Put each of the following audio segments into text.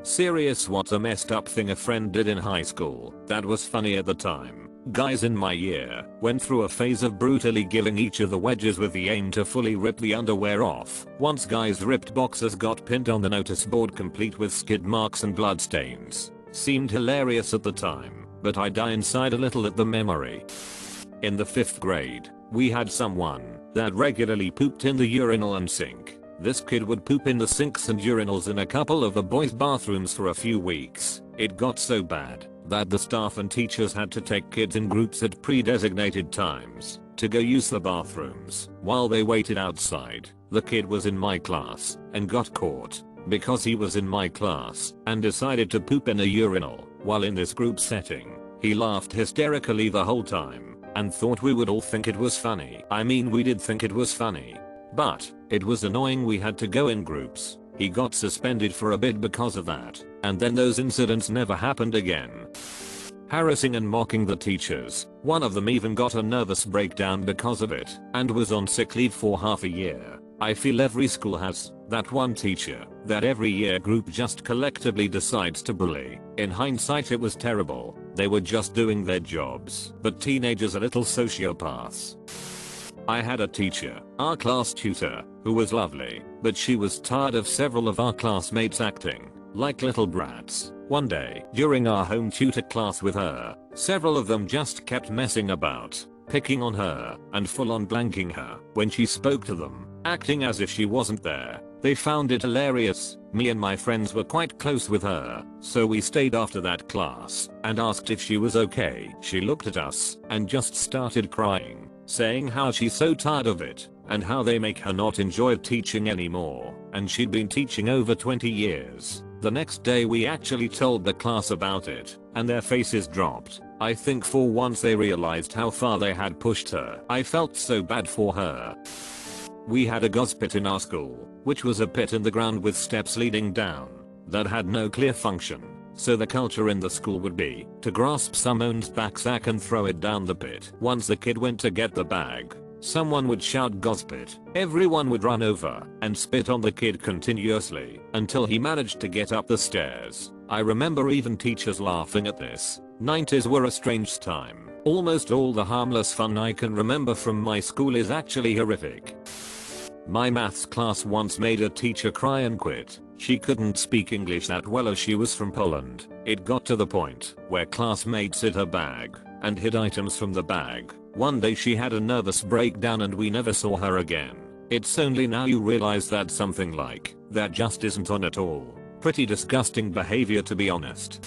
Serious, what a messed up thing a friend did in high school that was funny at the time. Guys in my year went through a phase of brutally giving each other wedges with the aim to fully rip the underwear off. Once guys' ripped boxers got pinned on the notice board complete with skid marks and bloodstains. Seemed hilarious at the time, but I die inside a little at the memory. In the 5th grade, we had someone that regularly pooped in the urinal and sink. This kid would poop in the sinks and urinals in a couple of the boys' bathrooms for a few weeks. It got so bad that the staff and teachers had to take kids in groups at pre-designated times to go use the bathrooms while they waited outside. The kid was in my class and got caught because he was in my class and decided to poop in a urinal while in this group setting. He laughed hysterically the whole time and thought we would all think it was funny. I mean, we did think it was funny, but it was annoying we had to go in groups. He got suspended for a bit because of that, and then those incidents never happened again. Harassing and mocking the teachers. One of them even got a nervous breakdown because of it and was on sick leave for half a year. I feel every school has that one teacher that every year group just collectively decides to bully. In hindsight, it was terrible. They were just doing their jobs, but teenagers are little sociopaths. I had a teacher, our class tutor, who was lovely, but she was tired of several of our classmates acting like little brats. One day, during our home tutor class with her, several of them just kept messing about, picking on her, and full on blanking her when she spoke to them, acting as if she wasn't there. They found it hilarious. Me and my friends were quite close with her, so we stayed after that class and asked if she was okay. She looked at us and just started crying, saying how she's so tired of it and how they make her not enjoy teaching anymore, and she'd been teaching over 20 years. The next day we actually told the class about it, and their faces dropped. I think for once they realized how far they had pushed her. I felt so bad for her. We had a gauze pit in our school, which was a pit in the ground with steps leading down that had no clear function. So the culture in the school would be to grasp someone's backpack and throw it down the pit. Once the kid went to get the bag, someone would shout "gauze pit." Everyone would run over and spit on the kid continuously until he managed to get up the stairs. I remember even teachers laughing at this. 90s were a strange time. Almost all the harmless fun I can remember from my school is actually horrific. My maths class once made a teacher cry and quit. She couldn't speak English that well as she was from Poland. It got to the point where classmates hid her bag and hid items from the bag. One day she had a nervous breakdown and we never saw her again. It's only now you realize that something like that just isn't on at all. Pretty disgusting behavior, to be honest.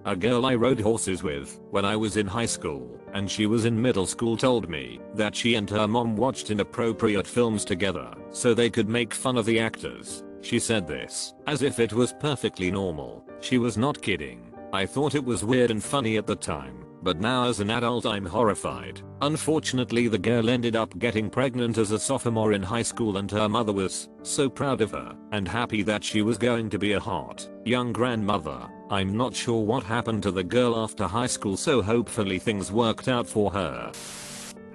A girl I rode horses with when I was in high school and she was in middle school told me that she and her mom watched inappropriate films together so they could make fun of the actors. She said this as if it was perfectly normal. She was not kidding. I thought it was weird and funny at the time, but now as an adult I'm horrified. Unfortunately, the girl ended up getting pregnant as a sophomore in high school and her mother was so proud of her and happy that she was going to be a hot young grandmother. I'm not sure what happened to the girl after high school, so hopefully things worked out for her.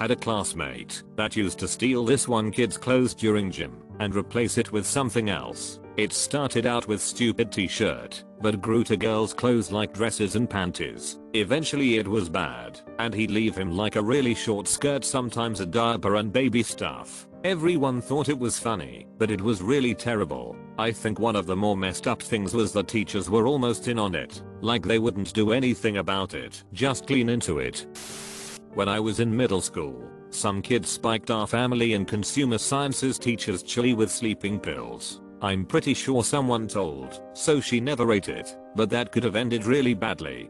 Had a classmate that used to steal this one kid's clothes during gym and replace it with something else. It started out with stupid t-shirt, but grew to girls' clothes like dresses and panties. Eventually it was bad, and he'd leave him like a really short skirt, sometimes a diaper and baby stuff. Everyone thought it was funny, but it was really terrible. I think one of the more messed up things was the teachers were almost in on it, like they wouldn't do anything about it, just lean into it. When I was in middle school, some kid spiked our family and consumer sciences teacher's chili with sleeping pills. I'm pretty sure someone told, so she never ate it, but that could have ended really badly.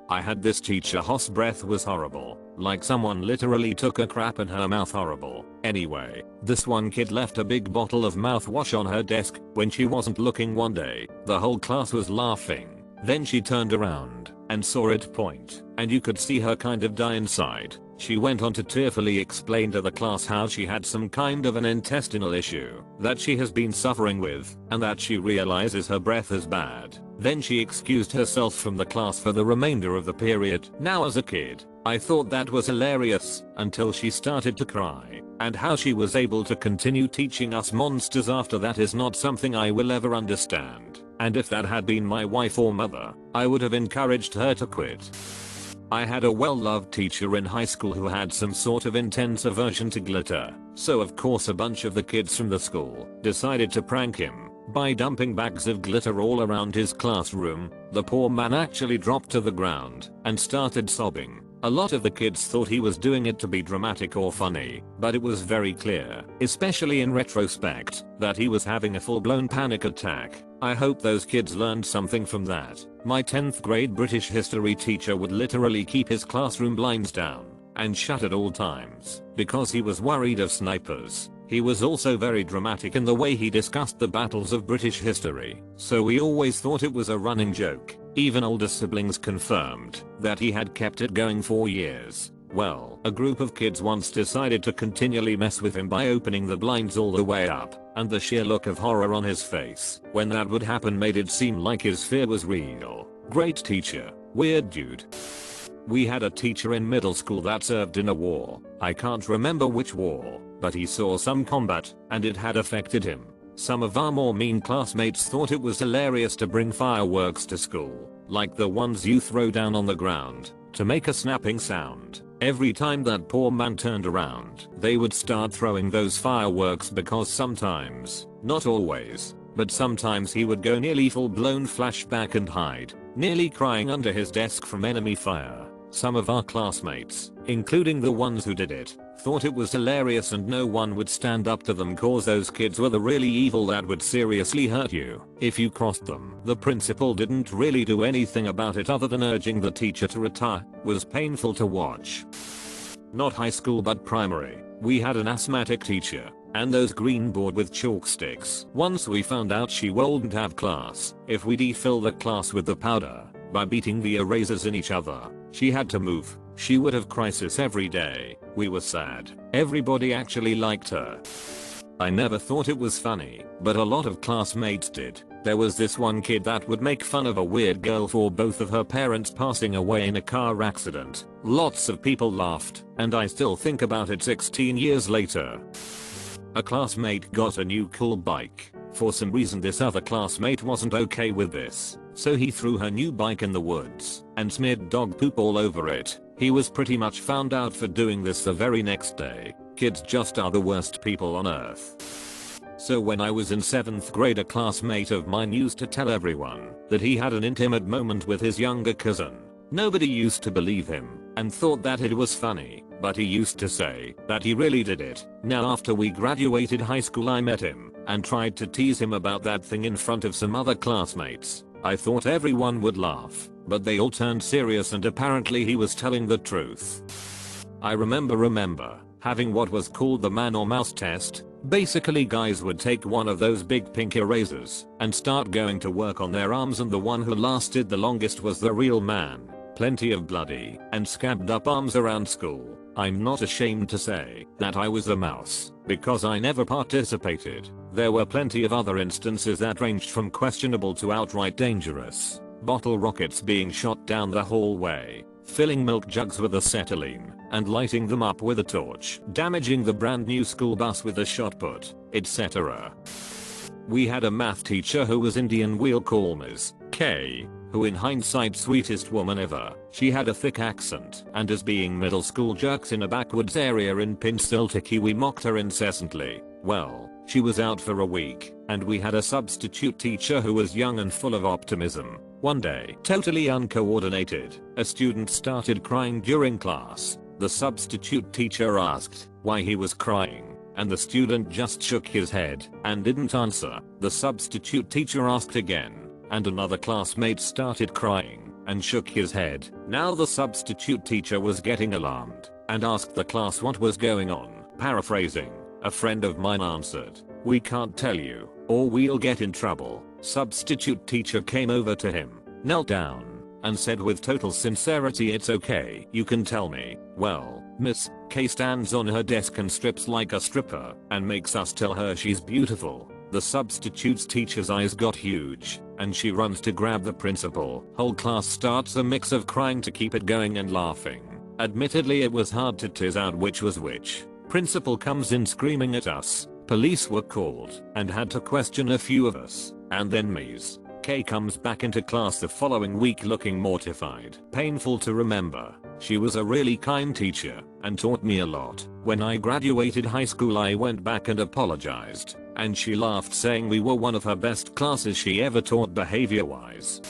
I had this teacher whose breath was horrible, like someone literally took a crap in her mouth. Horrible. Anyway, this one kid left a big bottle of mouthwash on her desk when she wasn't looking one day. The whole class was laughing. Then she turned around and saw it point, and you could see her kind of die inside. She went on to tearfully explain to the class how she had some kind of an intestinal issue that she has been suffering with, and that she realizes her breath is bad. Then she excused herself from the class for the remainder of the period. Now as a kid, I thought that was hilarious until she started to cry, and how she was able to continue teaching us monsters after that is not something I will ever understand. and if that had been my wife or mother, I would have encouraged her to quit. I had a well-loved teacher in high school who had some sort of intense aversion to glitter, so of course a bunch of the kids from the school decided to prank him by dumping bags of glitter all around his classroom. The poor man actually dropped to the ground and started sobbing. A lot of the kids thought he was doing it to be dramatic or funny, but it was very clear, especially in retrospect, that he was having a full-blown panic attack. I hope those kids learned something from that. My 10th grade British history teacher would literally keep his classroom blinds down and shut at all times because he was worried of snipers. He was also very dramatic in the way he discussed the battles of British history, so we always thought it was a running joke. Even older siblings confirmed that he had kept it going for years. Well, a group of kids once decided to continually mess with him by opening the blinds all the way up, and the sheer look of horror on his face when that would happen made it seem like his fear was real. Great teacher, weird dude. We had a teacher in middle school that served in a war. I can't remember which war, but he saw some combat, and it had affected him. Some of our more mean classmates thought it was hilarious to bring fireworks to school, like the ones you throw down on the ground, to make a snapping sound. Every time that poor man turned around, they would start throwing those fireworks because sometimes, not always, but sometimes he would go nearly full-blown flashback and hide, nearly crying under his desk from enemy fire. Some of our classmates, including the ones who did it, thought it was hilarious and no one would stand up to them cause those kids were the really evil that would seriously hurt you if you crossed them. The principal didn't really do anything about it other than urging the teacher to retire. Was painful to watch. Not high school but primary. We had an asthmatic teacher and those green board with chalk sticks. Once we found out she wouldn't have class if we defill the class with the powder by beating the erasers in each other. She had to move. She would have crisis every day. We were sad. Everybody actually liked her. I never thought it was funny, but a lot of classmates did. There was this one kid that would make fun of a weird girl for both of her parents passing away in a car accident. Lots of people laughed, and I still think about it 16 years later. A classmate got a new cool bike. For some reason this other classmate wasn't okay with this, so he threw her new bike in the woods and smeared dog poop all over it. He was pretty much found out for doing this the very next day. Kids just are the worst people on earth. So when I was in 7th grade, a classmate of mine used to tell everyone that he had an intimate moment with his younger cousin. Nobody used to believe him and thought that it was funny, but he used to say that he really did it. Now after we graduated high school I met him and tried to tease him about that thing in front of some other classmates. I thought everyone would laugh, but they all turned serious and apparently he was telling the truth. I remember having what was called the man or mouse test. Basically guys would take one of those big pink erasers and start going to work on their arms, and the one who lasted the longest was the real man. Plenty of bloody and scabbed up arms around school. I'm not ashamed to say that I was the mouse because I never participated. There were plenty of other instances that ranged from questionable to outright dangerous. Bottle rockets being shot down the hallway, filling milk jugs with acetylene and lighting them up with a torch, damaging the brand new school bus with a shot put, etc. We had a math teacher who was Indian. We'll call Ms. K, who in hindsight sweetest woman ever. She had a thick accent, and as being middle school jerks in a backwoods area in Pinseltiki we mocked her incessantly. Well, she was out for a week, and we had a substitute teacher who was young and full of optimism. One day, totally uncoordinated, a student started crying during class. The substitute teacher asked why he was crying, and the student just shook his head and didn't answer. The substitute teacher asked again, and another classmate started crying and shook his head. Now the substitute teacher was getting alarmed and asked the class what was going on. Paraphrasing, a friend of mine answered, "We can't tell you, or we'll get in trouble." Substitute teacher came over to him, knelt down, and said with total sincerity, "It's okay, you can tell me." Well, Miss K stands on her desk and strips like a stripper and makes us tell her she's beautiful. The substitute's teacher's eyes got huge and she runs to grab the principal. Whole class starts a mix of crying to keep it going and laughing. Admittedly it was hard to tease out which was which. Principal comes in screaming at us. Police were called and had to question a few of us, and then Ms. K comes back into class the following week looking mortified. Painful to remember. She was a really kind teacher and taught me a lot. When I graduated high school I went back and apologized, and she laughed saying we were one of her best classes she ever taught behavior wise.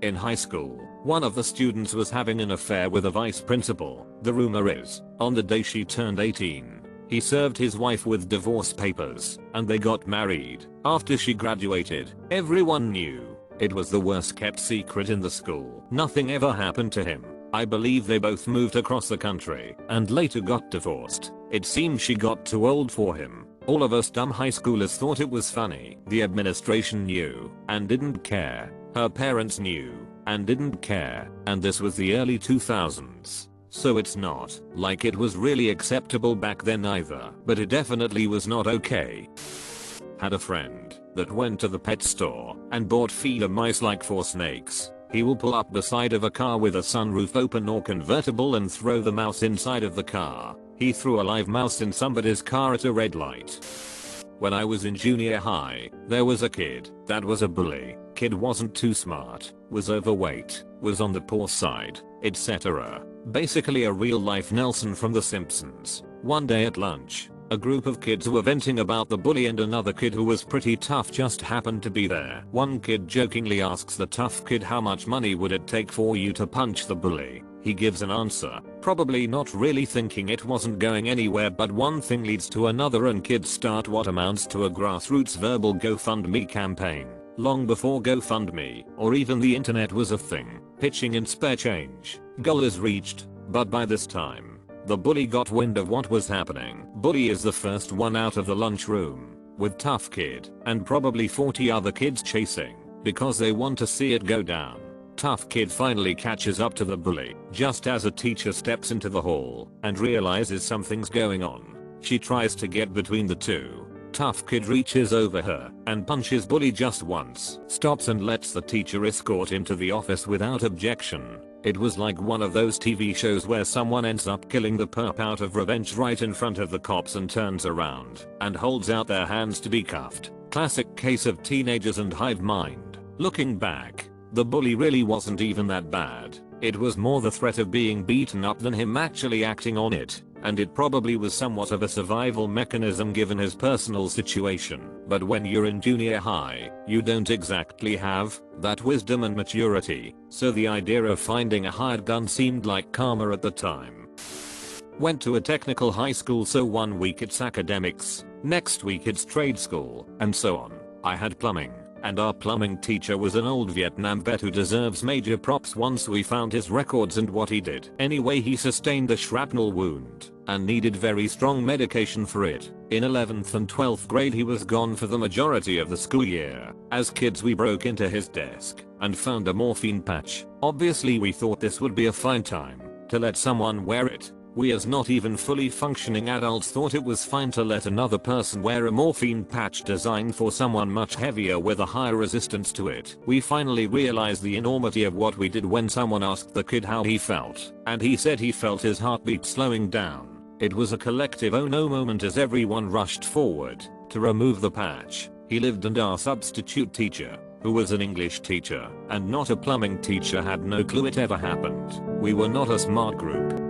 In high school, one of the students was having an affair with a vice principal. The rumor is, on the day she turned 18, he served his wife with divorce papers, and they got married. After she graduated, everyone knew. It was the worst kept secret in the school. Nothing ever happened to him. I believe they both moved across the country and later got divorced. It seems she got too old for him. All of us dumb high schoolers thought it was funny. The administration knew and didn't care. Her parents knew and didn't care. And this was the early 2000s. So it's not like it was really acceptable back then either. But it definitely was not okay. Had a friend that went to the pet store and bought feeder mice like for snakes. He will pull up beside of a car with a sunroof open or convertible and throw the mouse inside of the car. He threw a live mouse in somebody's car at a red light. When I was in junior high, there was a kid that was a bully. Kid wasn't too smart, was overweight, was on the poor side, etc. Basically a real life Nelson from The Simpsons. One day at lunch, a group of kids were venting about the bully and another kid who was pretty tough just happened to be there. One kid jokingly asks the tough kid how much money would it take for you to punch the bully. He gives an answer, probably not really thinking it wasn't going anywhere, but one thing leads to another and kids start what amounts to a grassroots verbal GoFundMe campaign. Long before GoFundMe or even the internet was a thing, pitching in spare change. Goal is reached, but by this time, the bully got wind of what was happening. Bully is the first one out of the lunchroom, with tough kid and probably 40 other kids chasing, because they want to see it go down. Tough kid finally catches up to the bully, just as a teacher steps into the hall and realizes something's going on. She tries to get between the two. Tough kid reaches over her and punches bully just once, stops and lets the teacher escort him to the office without objection. It was like one of those TV shows where someone ends up killing the perp out of revenge right in front of the cops and turns around and holds out their hands to be cuffed. Classic case of teenagers and hive mind. Looking back, the bully really wasn't even that bad. It was more the threat of being beaten up than him actually acting on it, and it probably was somewhat of a survival mechanism given his personal situation. But when you're in junior high, you don't exactly have that wisdom and maturity, so the idea of finding a hired gun seemed like karma at the time. Went to a technical high school, so one week it's academics, next week it's trade school, and so on. I had plumbing, and our plumbing teacher was an old Vietnam vet who deserves major props once we found his records and what he did. Anyway, he sustained a shrapnel wound and needed very strong medication for it. In 11th and 12th grade he was gone for the majority of the school year. As kids we broke into his desk and found a morphine patch. Obviously we thought this would be a fine time to let someone wear it. We as not even fully functioning adults thought it was fine to let another person wear a morphine patch designed for someone much heavier with a higher resistance to it. We finally realized the enormity of what we did when someone asked the kid how he felt, and he said he felt his heartbeat slowing down. It was a collective oh no moment as everyone rushed forward to remove the patch. He lived, and our substitute teacher, who was an English teacher and not a plumbing teacher, had no clue it ever happened. We were not a smart group.